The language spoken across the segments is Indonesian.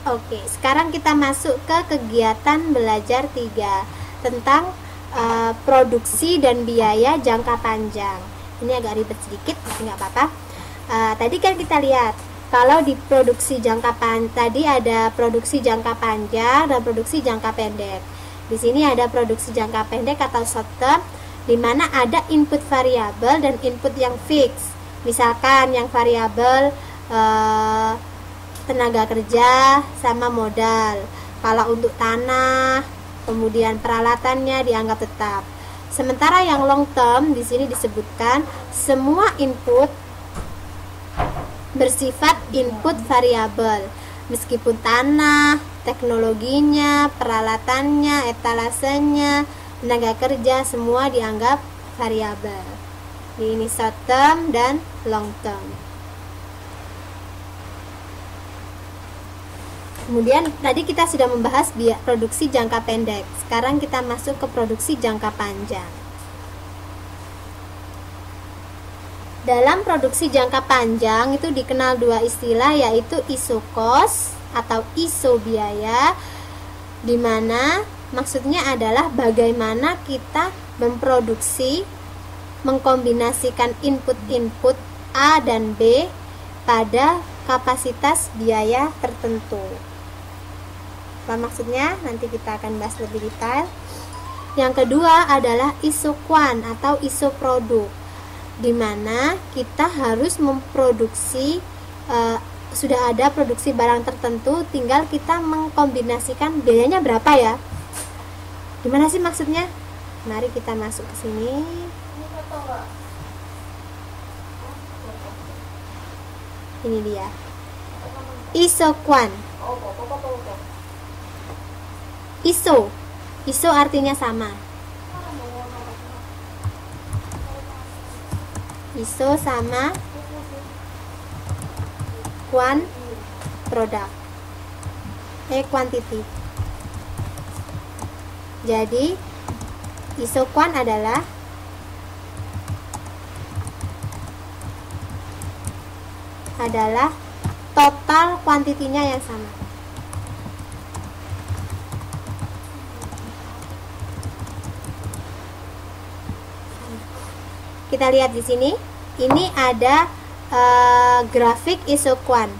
Oke, sekarang kita masuk ke kegiatan belajar 3 tentang produksi dan biaya jangka panjang. Ini agak ribet sedikit, tapi nggak apa-apa. Tadi kan kita lihat kalau di produksi jangka panjang tadi ada produksi jangka panjang dan produksi jangka pendek. Di sini ada produksi jangka pendek atau short term, di mana ada input variabel dan input yang fix. Misalkan yang variabel tenaga kerja sama modal. Kalau untuk tanah, kemudian peralatannya dianggap tetap. Sementara yang long term di sini disebutkan semua input bersifat input variabel, meskipun tanah, teknologinya, peralatannya, etalasenya, tenaga kerja semua dianggap variabel. Ini short term dan long term. Kemudian tadi kita sudah membahas produksi jangka pendek. Sekarang kita masuk ke produksi jangka panjang. Dalam produksi jangka panjang itu dikenal 2 istilah, yaitu iso cost atau iso biaya, di mana maksudnya adalah bagaimana kita memproduksi, mengkombinasikan input-input A dan B pada kapasitas biaya tertentu. Apa maksudnya? Nanti kita akan bahas lebih detail. Yang kedua adalah iso quan atau iso produk, di mana kita harus memproduksi sudah ada produksi barang tertentu, tinggal kita mengkombinasikan biayanya berapa ya. Gimana sih maksudnya? Mari kita masuk ke sini. Ini dia. Iso quan. Iso artinya sama. Iso sama quan produk, quantity. Jadi iso quan adalah total kuantitinya yang sama. Kita lihat di sini, ini ada grafik iso quan.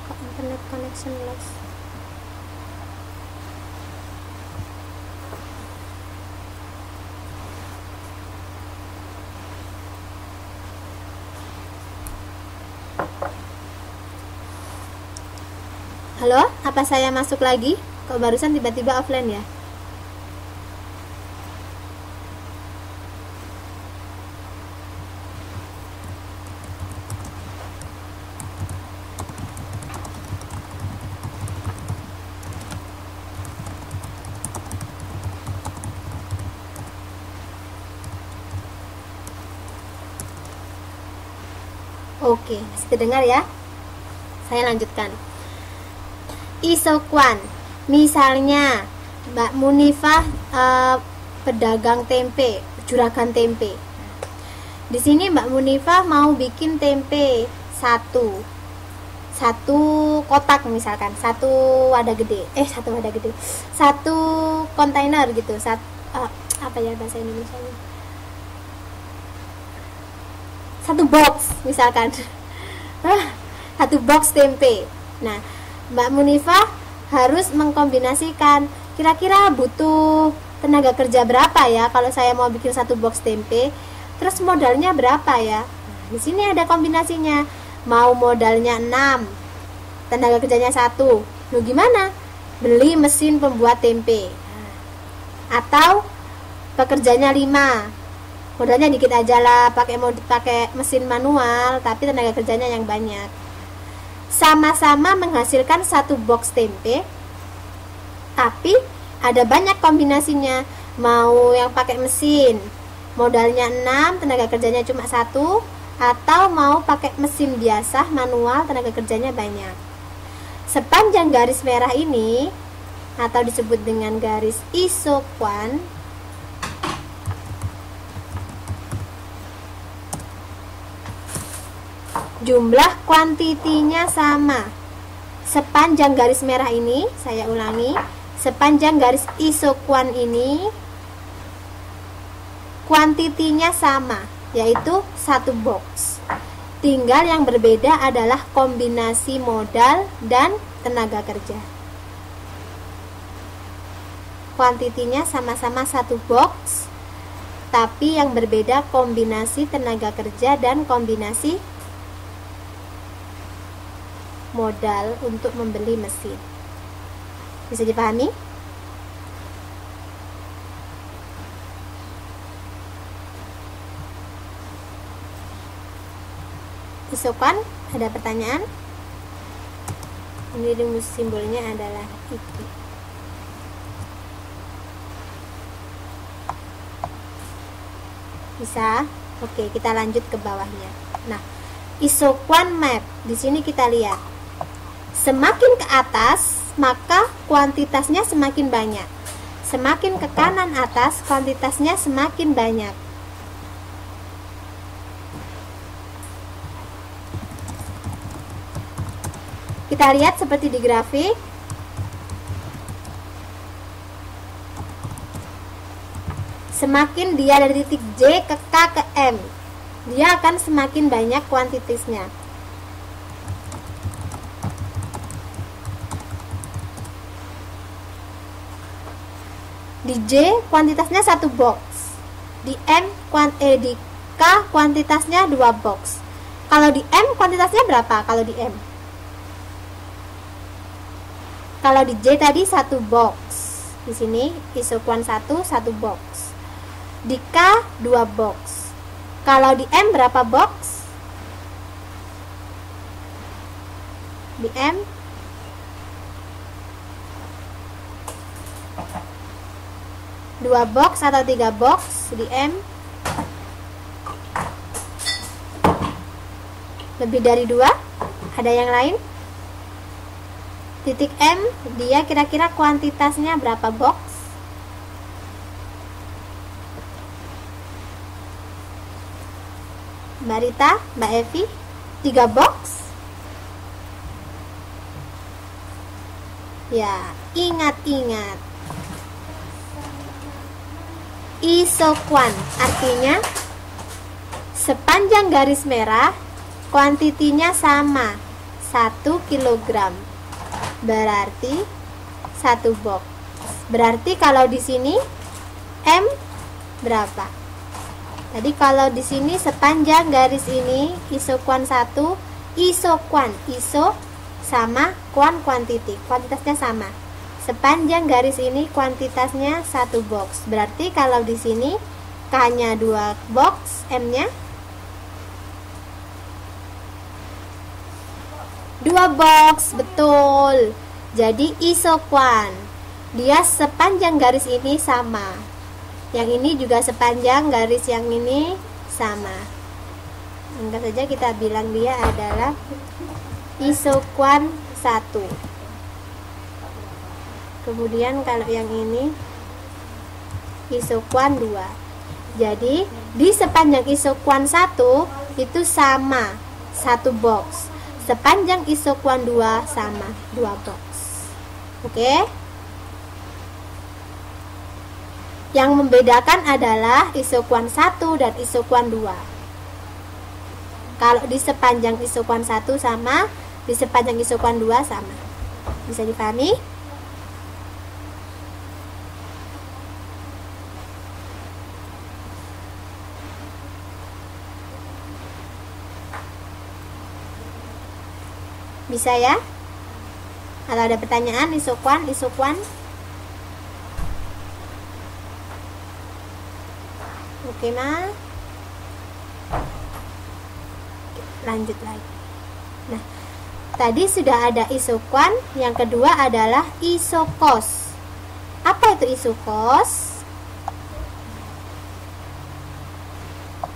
Kok internet connection loss? Halo, apa saya masuk lagi? Kok barusan tiba-tiba offline ya? Oke, masih terdengar ya? Saya lanjutkan. Iso quan. Misalnya Mbak Munifah pedagang tempe, juragan tempe. Di sini Mbak Munifah mau bikin tempe satu kotak, misalkan satu wadah gede, satu kontainer gitu. Apa ya bahasa Indonesianya? Satu box misalkan. Satu box tempe. Nah, Mbak Munifah harus mengkombinasikan kira-kira butuh tenaga kerja berapa ya kalau saya mau bikin satu box tempe, terus modalnya berapa ya. Di sini ada kombinasinya. Mau modalnya 6, tenaga kerjanya 1. Lu gimana? Beli mesin pembuat tempe. Atau pekerjanya 5. Modalnya dikit aja lah, pakai mesin manual, tapi tenaga kerjanya yang banyak. Sama-sama menghasilkan satu box tempe, tapi ada banyak kombinasinya. Mau yang pakai mesin, modalnya 6, tenaga kerjanya cuma 1, atau mau pakai mesin biasa manual, tenaga kerjanya banyak. Sepanjang garis merah ini, atau disebut dengan garis iso quan, jumlah kuantitinya sama. Sepanjang garis merah ini, saya ulangi, sepanjang garis isokuan ini kuantitinya sama, yaitu 1 box. Tinggal yang berbeda adalah kombinasi modal dan tenaga kerja. Kuantitinya sama-sama 1 box, tapi yang berbeda kombinasi tenaga kerja dan kombinasi modal untuk membeli mesin. Bisa dipahami? Isokuan, ada pertanyaan? Ini rumus simbolnya adalah itu. Bisa? Oke, kita lanjut ke bawahnya. Nah, isokuan map. Di sini kita lihat. Semakin ke atas, maka kuantitasnya semakin banyak. Semakin ke kanan atas, kuantitasnya semakin banyak. Kita lihat seperti di grafik. Semakin dia dari titik J ke K ke M, dia akan semakin banyak kuantitasnya. Di J kuantitasnya 1 box, di di K kuantitasnya 2 box. Kalau di M kuantitasnya berapa? Kalau di M, kalau di J tadi 1 box, di sini isokuan 1 box. Di K 2 box. Kalau di M berapa box? Di M 2 box atau 3 box. Di M lebih dari 2. Ada yang lain? Titik M, dia kira-kira kuantitasnya berapa box? Mbak Rita, Mbak Evi, 3 box? Ya, ingat-ingat. Isokuan artinya sepanjang garis merah kuantitinya sama, 1 kg. Berarti 1 box. Berarti kalau di sini M berapa? Jadi kalau di sini sepanjang garis ini isokuan 1, isokuan, iso sama kuan kuantiti, kuantitasnya sama. Sepanjang garis ini kuantitasnya 1 box. Berarti kalau di sini K-nya 2 box, M-nya 2 box, betul. Jadi isokuan, dia sepanjang garis ini sama. Yang ini juga sepanjang garis yang ini sama. Anggap saja kita bilang dia adalah isokuan 1. Kemudian kalau yang ini isokuan 2. Jadi di sepanjang isokuan 1 itu sama, 1 box. Sepanjang isokuan 2 sama, 2 box. Oke? Yang membedakan adalah isokuan 1 dan isokuan 2. Kalau di sepanjang isokuan 1 sama, di sepanjang isokuan 2 sama. Bisa dipahami? Bisa ya? Kalau ada pertanyaan isokuan, oke Ma. Lanjut lagi. Nah, tadi sudah ada isokuan, yang kedua adalah isokos. Apa itu isokos?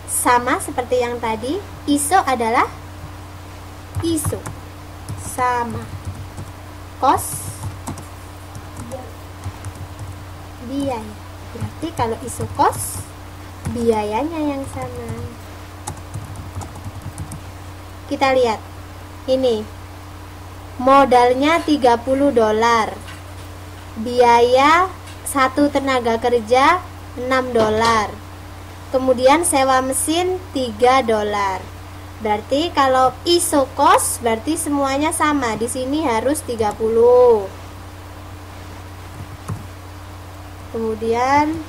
Sama seperti yang tadi, iso adalah iso, sama, kos biaya. Berarti kalau isokos biayanya yang sama. kita lihat ini modalnya $30, biaya 1 tenaga kerja $6, kemudian sewa mesin $3. Berarti kalau iso cost berarti semuanya sama. Di sini harus 30. Kemudian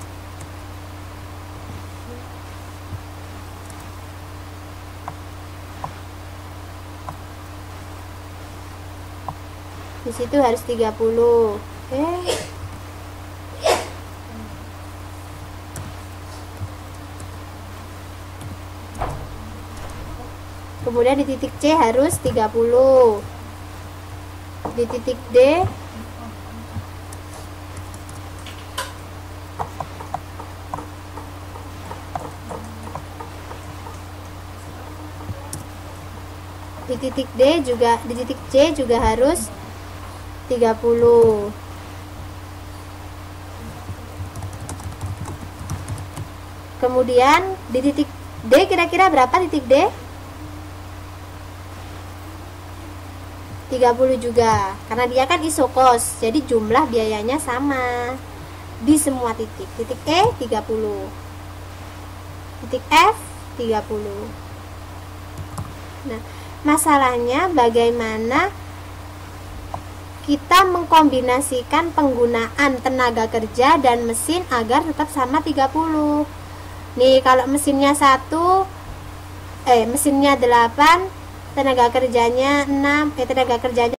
di situ harus 30. Kemudian di titik C harus 30. Di titik D juga, di titik C juga harus 30. Kemudian di titik D kira-kira berapa titik D? 30 juga, karena dia kan iso cost, jadi jumlah biayanya sama di semua titik. Titik E 30, titik F 30. Nah, masalahnya bagaimana kita mengkombinasikan penggunaan tenaga kerja dan mesin agar tetap sama 30. Nih, kalau mesinnya 8, tenaga kerjanya 6, tenaga kerjanya